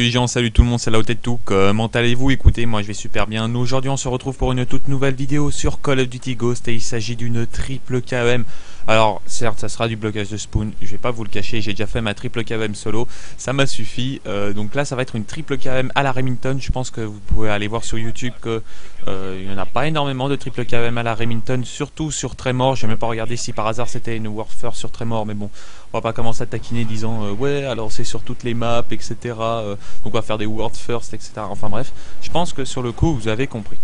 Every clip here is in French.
Salut les gens, salut tout le monde, c'est Laotettou, comment allez-vous? Écoutez, moi je vais super bien. Aujourd'hui on se retrouve pour une toute nouvelle vidéo sur Call of Duty Ghost et il s'agit d'une triple KEM. Alors certes ça sera du blocage de spawn, je vais pas vous le cacher, j'ai déjà fait ma triple KEM solo, ça m'a suffi. Donc là ça va être une triple KEM à la Remington. Je pense que vous pouvez aller voir sur YouTube que il n'y en a pas énormément de triple KEM à la Remington, surtout sur Tremor. J'ai même pas regardé si par hasard c'était une Warfare sur Tremor, mais bon, on va pas commencer à taquiner disant ouais alors c'est sur toutes les maps etc. Donc on va faire des World First etc. Enfin bref, je pense que sur le coup vous avez compris.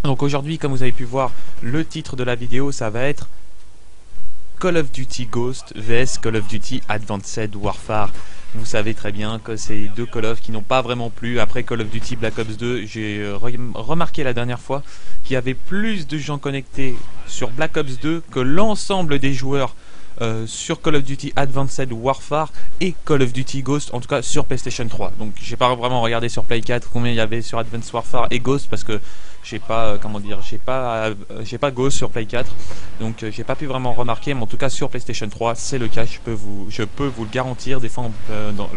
Donc aujourd'hui, comme vous avez pu voir, le titre de la vidéo ça va être Call of Duty Ghost vs Call of Duty Advanced Warfare. Vous savez très bien que c'est deux Call of qui n'ont pas vraiment plu. Après Call of Duty Black Ops 2, j'ai remarqué la dernière fois qu'il y avait plus de gens connectés sur Black Ops 2 que l'ensemble des joueurs sur Call of Duty Advanced Warfare et Call of Duty Ghost, en tout cas sur PlayStation 3. Donc j'ai pas vraiment regardé sur Play 4 combien il y avait sur Advanced Warfare et Ghost parce que j'ai pas j'ai pas Ghost sur Play 4, donc j'ai pas pu vraiment remarquer, mais en tout cas sur PlayStation 3 c'est le cas, je peux vous le garantir. Des fois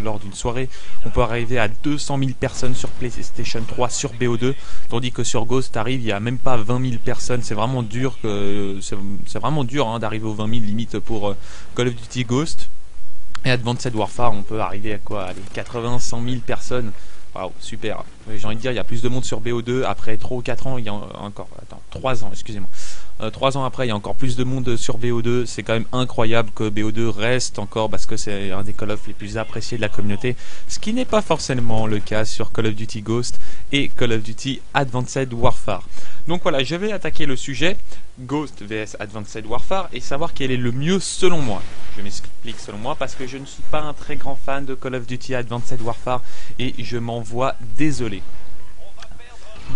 lors d'une soirée on peut arriver à 200 000 personnes sur PlayStation 3 sur BO2, tandis que sur Ghost t'arrives, il y a même pas 20 000 personnes. C'est vraiment dur hein, d'arriver aux 20 000 limite pour Call of Duty Ghost. Et Advanced Warfare on peut arriver à quoi, allez, 80 100 000 personnes. Waouh, super. J'ai envie de dire, il y a plus de monde sur BO2. Après 3 ou 4 ans, il y a encore... Attends, 3 ans, excusez-moi. 3 ans après, il y a encore plus de monde sur BO2. C'est quand même incroyable que BO2 reste encore, parce que c'est un des Call of les plus appréciés de la communauté. Ce qui n'est pas forcément le cas sur Call of Duty Ghost et Call of Duty Advanced Warfare. Donc voilà, je vais attaquer le sujet Ghost vs Advanced Warfare et savoir quel est le mieux selon moi. Je m'explique selon moi parce que je ne suis pas un très grand fan de Call of Duty Advanced Warfare et je m'en vois désolé.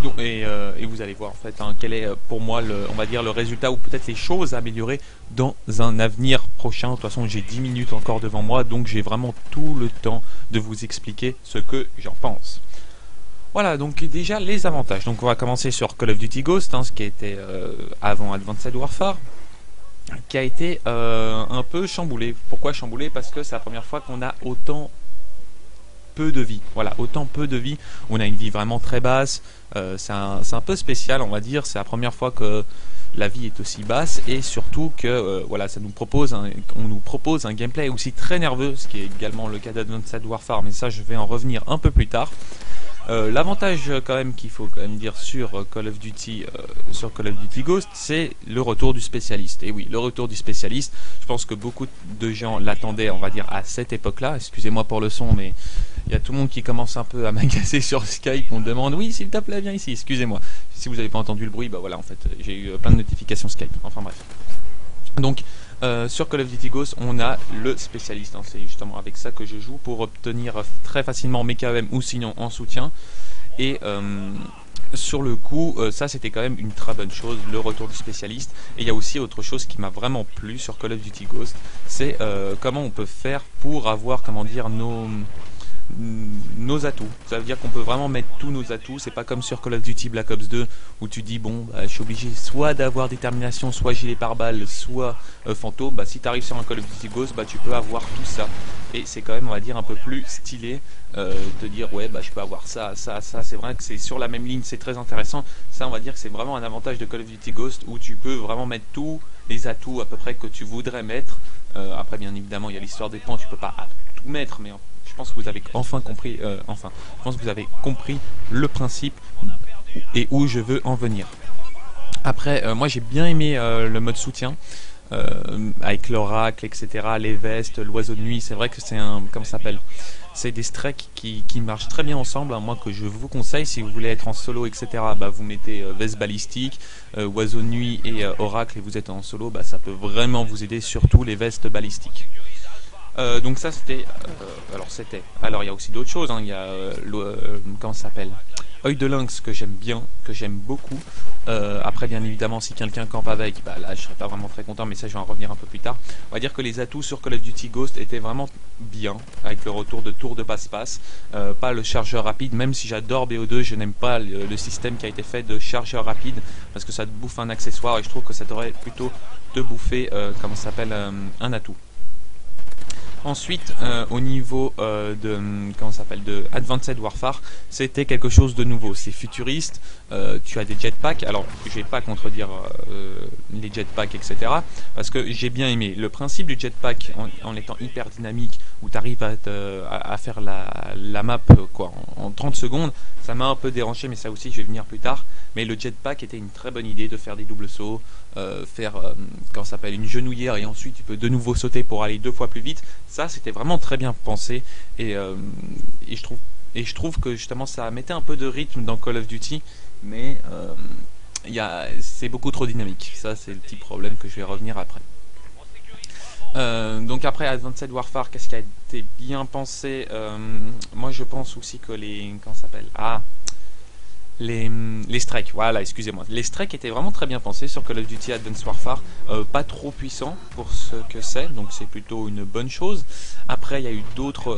Donc, et vous allez voir en fait hein, quel est pour moi on va dire le résultat ou peut-être les choses à améliorer dans un avenir prochain. De toute façon j'ai 10 minutes encore devant moi, donc j'ai vraiment tout le temps de vous expliquer ce que j'en pense. Voilà, donc déjà les avantages. Donc on va commencer sur Call of Duty Ghost, hein, ce qui était avant Advanced Warfare, qui a été un peu chamboulé. Pourquoi chamboulé? Parce que c'est la première fois qu'on a autant peu de vie. Voilà, autant peu de vie. On a une vie vraiment très basse. C'est un peu spécial, on va dire. C'est la première fois que la vie est aussi basse et surtout que voilà, on nous propose un gameplay aussi très nerveux, ce qui est également le cas d'Advanced Warfare, mais ça je vais en revenir un peu plus tard. L'avantage quand même qu'il faut quand même dire sur Call of Duty Ghost, c'est le retour du spécialiste. Et oui, le retour du spécialiste, je pense que beaucoup de gens l'attendaient, on va dire, à cette époque-là. Excusez-moi pour le son, mais il y a tout le monde qui commence un peu à m'agacer sur Skype. On me demande, oui, s'il te plaît, viens ici, excusez-moi. Si vous n'avez pas entendu le bruit, bah voilà, en fait, j'ai eu plein de notifications Skype. Enfin bref. Donc, sur Call of Duty Ghost, on a le spécialiste, hein. C'est justement avec ça que je joue pour obtenir très facilement mes KM ou sinon en soutien. Et sur le coup, ça c'était quand même une très bonne chose, le retour du spécialiste. Et il y a aussi autre chose qui m'a vraiment plu sur Call of Duty Ghost, c'est comment on peut faire pour avoir, comment dire, nos atouts. Ça veut dire qu'on peut vraiment mettre tous nos atouts. C'est pas comme sur Call of Duty Black Ops 2 où tu dis bon bah, je suis obligé soit d'avoir détermination, soit gilet pare-balles, soit fantôme. Bah, si tu arrives sur un Call of Duty Ghost, bah, tu peux avoir tout ça et c'est quand même, on va dire, un peu plus stylé de dire ouais bah je peux avoir ça. C'est vrai que c'est sur la même ligne, c'est très intéressant. Ça on va dire que c'est vraiment un avantage de Call of Duty Ghost où tu peux vraiment mettre tous les atouts à peu près que tu voudrais mettre. Après bien évidemment il y a l'histoire des points, tu peux pas tout mettre, mais je pense que vous avez enfin compris, je pense que vous avez compris le principe et où je veux en venir. Après, moi j'ai bien aimé le mode soutien, avec l'oracle, etc., les vestes, l'oiseau de nuit. C'est vrai que c'est comment ça s'appelle, c'est des strikes qui marchent très bien ensemble, hein. Moi que je vous conseille, si vous voulez être en solo, etc., bah, vous mettez veste balistique, oiseau de nuit et oracle, et vous êtes en solo, bah, ça peut vraiment vous aider, surtout les vestes balistiques. Donc ça c'était, alors il y a aussi d'autres choses, hein. Il y a comment ça s'appelle, œil de lynx que j'aime bien, que j'aime beaucoup. Après bien évidemment si quelqu'un campe avec, bah là je serais pas vraiment très content, mais ça je vais en revenir un peu plus tard. On va dire que les atouts sur Call of Duty Ghost étaient vraiment bien, avec le retour de tour de passe-passe, pas le chargeur rapide, même si j'adore BO2, je n'aime pas le système qui a été fait de chargeur rapide, parce que ça te bouffe un accessoire et je trouve que ça devrait plutôt te bouffer, comment ça s'appelle, un atout. Ensuite, au niveau comment ça s'appelle, de Advanced Warfare, c'était quelque chose de nouveau. C'est futuriste. Tu as des jetpacks. Alors, je vais pas contredire les jetpacks, etc. Parce que j'ai bien aimé le principe du jetpack en étant hyper dynamique, où tu arrives à faire la map quoi en 30 secondes. Ça m'a un peu dérangé, mais ça aussi je vais venir plus tard. Mais le jetpack était une très bonne idée de faire des doubles sauts, comment ça s'appelle, une genouillère et ensuite tu peux de nouveau sauter pour aller 2 fois plus vite. Ça c'était vraiment très bien pensé et je trouve que justement ça mettait un peu de rythme dans Call of Duty, mais c'est beaucoup trop dynamique. Ça c'est le petit problème que je vais revenir après. Donc après Advanced Warfare, qu'est-ce qui a été bien pensé? Moi je pense aussi que comment ça s'appelle, les strikes, voilà, excusez-moi. Les strikes étaient vraiment très bien pensés sur Call of Duty Advanced Warfare, pas trop puissant pour ce que c'est, donc c'est plutôt une bonne chose. Après, il y a eu d'autres,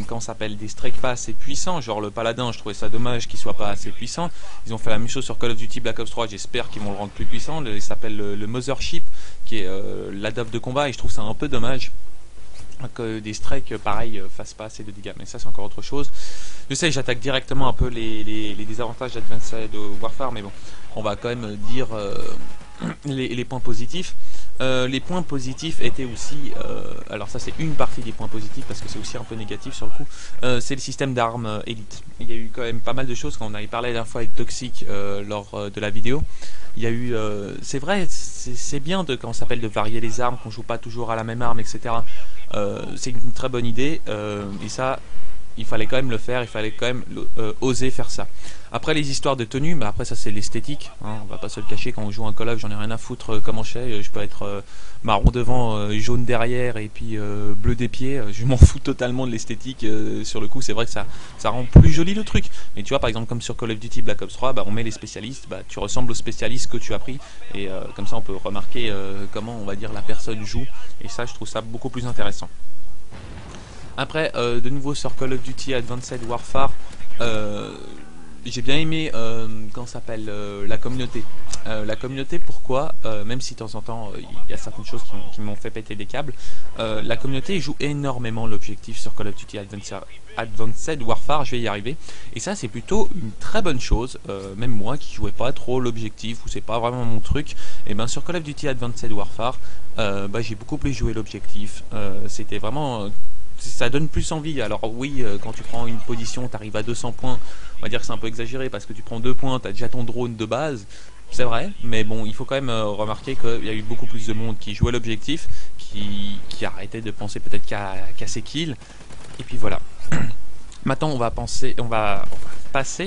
comment ça s'appelle, des strikes pas assez puissants, genre le Paladin, je trouvais ça dommage qu'il soit pas assez puissant. Ils ont fait la même chose sur Call of Duty Black Ops 3, j'espère qu'ils vont le rendre plus puissant. Il s'appelle le Mothership, qui est l'adapte de combat, et je trouve ça un peu dommage que des strikes pareil fassent pas assez de dégâts, mais ça c'est encore autre chose. Je sais, j'attaque directement un peu les désavantages d'Advanced Warfare, mais bon, on va quand même dire les points positifs. Les points positifs étaient aussi, alors ça c'est une partie des points positifs parce que c'est aussi un peu négatif sur le coup, c'est le système d'armes élite. Il y a eu quand même pas mal de choses quand on avait parlé la dernière fois avec Toxic lors de la vidéo. Il y a eu, c'est vrai, c'est bien de, comment ça s'appelle, de varier les armes, qu'on joue pas toujours à la même arme, etc. C'est une très bonne idée et ça il fallait quand même le faire, il fallait quand même oser faire ça. Après les histoires de tenue, bah après ça c'est l'esthétique, hein, on va pas se le cacher, quand on joue un Call of j'en ai rien à foutre comment je peux être marron devant, jaune derrière et puis bleu des pieds, je m'en fous totalement de l'esthétique, sur le coup c'est vrai que ça rend plus joli le truc, mais tu vois par exemple comme sur Call of Duty Black Ops 3, bah, on met les spécialistes, bah, tu ressembles aux spécialistes que tu as pris et comme ça on peut remarquer comment on va dire la personne joue et ça je trouve ça beaucoup plus intéressant. Après, de nouveau sur Call of Duty Advanced Warfare, j'ai bien aimé comment s'appelle la communauté. La communauté, pourquoi même si de temps en temps il y a certaines choses qui m'ont fait péter des câbles, la communauté joue énormément l'objectif sur Call of Duty Advanced Warfare, je vais y arriver. Et ça c'est plutôt une très bonne chose, même moi qui jouais pas trop l'objectif, ou c'est pas vraiment mon truc, et ben sur Call of Duty Advanced Warfare, bah, j'ai beaucoup plus joué l'objectif, c'était vraiment... ça donne plus envie. Alors oui, quand tu prends une position, tu arrives à 200 points, on va dire que c'est un peu exagéré parce que tu prends 2 points, tu as déjà ton drone de base, c'est vrai, mais bon, il faut quand même remarquer qu'il y a eu beaucoup plus de monde qui jouait l'objectif, qui arrêtait de penser peut-être qu'à ses kills, et puis voilà. Maintenant on va passer,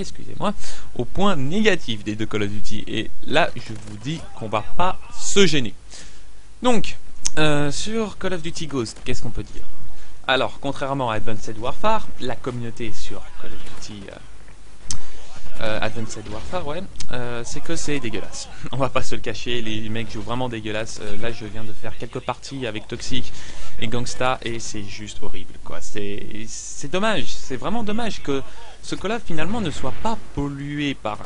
excusez-moi, au point négatif des deux Call of Duty, et là je vous dis qu'on va pas se gêner. Donc, sur Call of Duty Ghost, qu'est-ce qu'on peut dire? Alors, contrairement à Advanced Warfare, la communauté sur Call of Duty Advanced Warfare, ouais, c'est que c'est dégueulasse. On va pas se le cacher, les mecs jouent vraiment dégueulasse. Là, je viens de faire quelques parties avec Toxic et Gangsta et c'est juste horrible, quoi. C'est dommage, c'est vraiment dommage que ce Call of finalement ne soit pas pollué par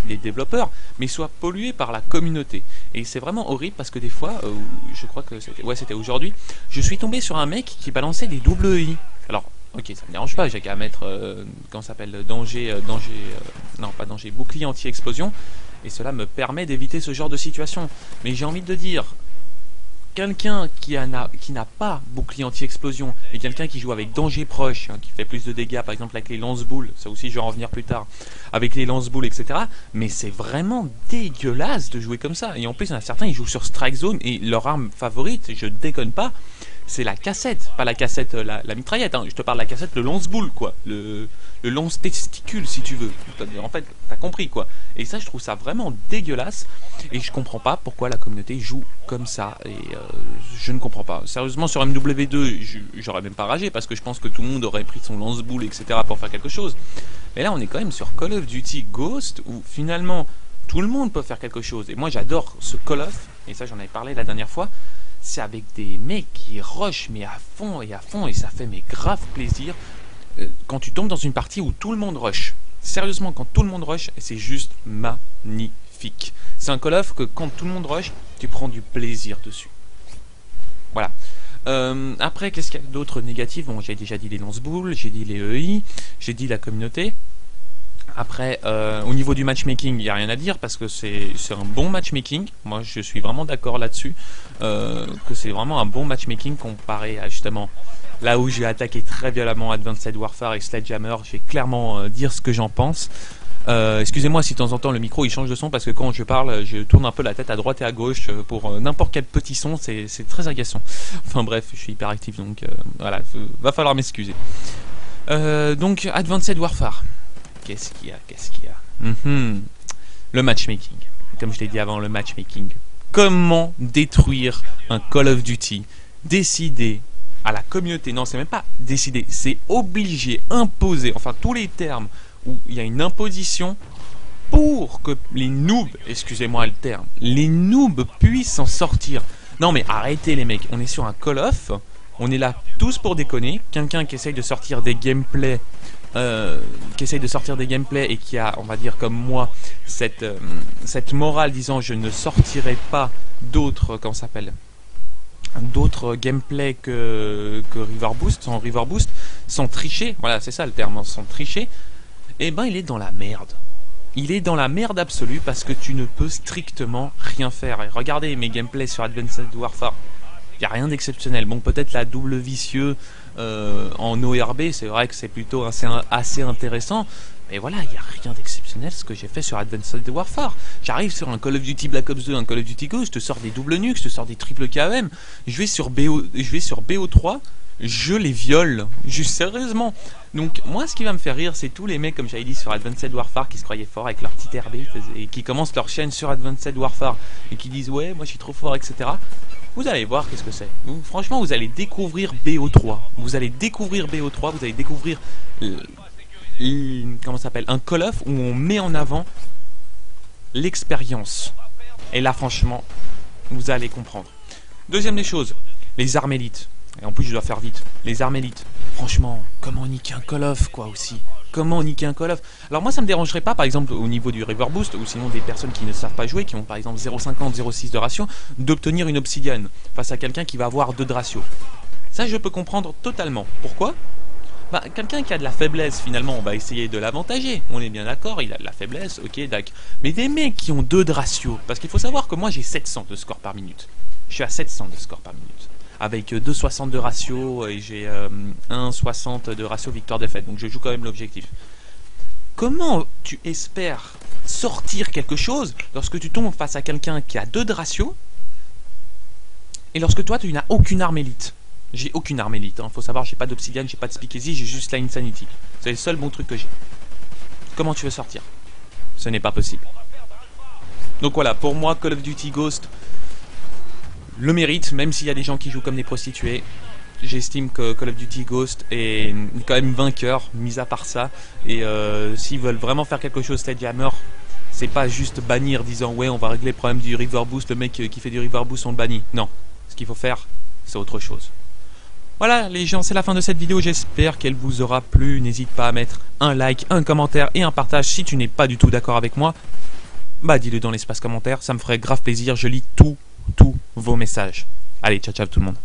les développeurs, mais soit pollué par la communauté. Et c'est vraiment horrible parce que des fois, je crois que c'était aujourd'hui, je suis tombé sur un mec qui balançait des double I. Alors, ok, ça me dérange pas, j'ai qu'à mettre, comment ça s'appelle, non pas danger, bouclier anti-explosion, et cela me permet d'éviter ce genre de situation. Mais j'ai envie de dire, quelqu'un qui n'a pas bouclier anti-explosion, et quelqu'un qui joue avec danger proche, hein, qui fait plus de dégâts, par exemple avec les lance-boules, ça aussi je vais en revenir plus tard, avec les lance-boules, etc. Mais c'est vraiment dégueulasse de jouer comme ça. Et en plus, il y en a certains, ils jouent sur Strike Zone, et leur arme favorite, je déconne pas, c'est la cassette, pas la cassette, la mitraillette, hein. Je te parle de la cassette, le lance-boule, quoi, le lance-testicule, si tu veux. En fait, t'as compris, quoi. Et ça, je trouve ça vraiment dégueulasse, et je comprends pas pourquoi la communauté joue comme ça, et je ne comprends pas. Sérieusement, sur MW2, j'aurais même pas ragé, parce que je pense que tout le monde aurait pris son lance-boule, etc., pour faire quelque chose. Mais là, on est quand même sur Call of Duty Ghost, où finalement, tout le monde peut faire quelque chose. Et moi, j'adore ce Call of, et ça, j'en avais parlé la dernière fois, c'est avec des mecs qui rushent mais à fond, et ça fait mais grave plaisir quand tu tombes dans une partie où tout le monde rush. Sérieusement, quand tout le monde rush, c'est juste magnifique. C'est un Call of que quand tout le monde rush, tu prends du plaisir dessus. Voilà. Après, qu'est-ce qu'il y a d'autre négatif? Bon, j'ai déjà dit les lance-boules, j'ai dit les EI, j'ai dit la communauté. Après, au niveau du matchmaking, il n'y a rien à dire parce que c'est un bon matchmaking. Moi, je suis vraiment d'accord là-dessus. Que c'est vraiment un bon matchmaking comparé à justement là où j'ai attaqué très violemment Advanced Warfare et Sledgehammer. Je vais clairement dire ce que j'en pense. Excusez-moi si de temps en temps le micro il change de son parce que quand je parle, je tourne un peu la tête à droite et à gauche pour n'importe quel petit son. C'est très agaçant. Enfin bref, je suis hyper actif donc voilà, va falloir m'excuser. Donc, Advanced Warfare. Qu'est-ce qu'il y a? Le matchmaking. Comme je l'ai dit avant, le matchmaking. Comment détruire un Call of Duty? Décider à la communauté. Non, c'est même pas décider. C'est obligé, imposer. Enfin, tous les termes où il y a une imposition pour que les noobs, excusez-moi le terme, les noobs puissent s'en sortir. Non, mais arrêtez les mecs. On est sur un Call of. On est là tous pour déconner. Quelqu'un qui essaye de sortir des gameplays. Et qui a, on va dire comme moi, cette morale disant je ne sortirai pas d'autres, comment ça s'appelle, d'autres gameplays que River Boost, sans tricher, voilà c'est ça le terme, sans tricher, et ben il est dans la merde. Il est dans la merde absolue parce que tu ne peux strictement rien faire. Et regardez mes gameplays sur Advanced Warfare. Il n'y a rien d'exceptionnel. Bon, peut-être la double vicieux en ORB, c'est vrai que c'est plutôt assez intéressant. Mais voilà, il n'y a rien d'exceptionnel ce que j'ai fait sur Advanced Warfare. J'arrive sur un Call of Duty Black Ops 2, un Call of Duty Ghost, je te sors des doubles nukes, je te sors des triples KM. Je vais sur BO3, je les viole. Juste sérieusement. Donc, moi, ce qui va me faire rire, c'est tous les mecs, comme j'avais dit, sur Advanced Warfare qui se croyaient forts avec leur petite RB et qui commencent leur chaîne sur Advanced Warfare et qui disent ouais, moi je suis trop fort, etc. Vous allez voir qu'est-ce que c'est. Franchement, vous allez découvrir BO3. Vous allez découvrir comment ça s'appelle, un Call of où on met en avant l'expérience. Et là, franchement, vous allez comprendre. Deuxième des choses, les armes élites. Et en plus, je dois faire vite. Les armes élites. Franchement, comment niquer un Call of, quoi, aussi. Comment niquer un Call of? Alors moi ça me dérangerait pas par exemple au niveau du River Boost ou sinon des personnes qui ne savent pas jouer, qui ont par exemple 0,50, 0,6 de ratio, d'obtenir une obsidienne face à quelqu'un qui va avoir 2 de ratio. Ça je peux comprendre totalement. Pourquoi? Bah quelqu'un qui a de la faiblesse finalement on va essayer de l'avantager. On est bien d'accord, il a de la faiblesse, ok d'accord. Mais des mecs qui ont 2 de ratio, parce qu'il faut savoir que moi j'ai 700 de score par minute. Je suis à 700 de score par minute. Avec 2,60 de ratio et j'ai 1,60 de ratio victoire-défaite. Donc je joue quand même l'objectif. Comment tu espères sortir quelque chose lorsque tu tombes face à quelqu'un qui a 2 de ratio et lorsque toi tu n'as aucune arme élite? J'ai aucune arme élite, hein. Faut savoir, j'ai pas d'obsidienne, j'ai pas de speakeasy, j'ai juste la insanity. C'est le seul bon truc que j'ai. Comment tu veux sortir? Ce n'est pas possible. Donc voilà, pour moi Call of Duty Ghost le mérite, même s'il y a des gens qui jouent comme des prostituées. J'estime que Call of Duty Ghost est quand même vainqueur, mis à part ça. Et s'ils veulent vraiment faire quelque chose, Sledgehammer, c'est pas juste bannir disant ouais on va régler le problème du River Boost, le mec qui fait du River Boost on le bannit. Non, ce qu'il faut faire, c'est autre chose. Voilà les gens, c'est la fin de cette vidéo, j'espère qu'elle vous aura plu. N'hésite pas à mettre un like, un commentaire et un partage si tu n'es pas du tout d'accord avec moi. Bah dis-le dans l'espace commentaire, ça me ferait grave plaisir, je lis tous vos messages. Allez, ciao ciao tout le monde.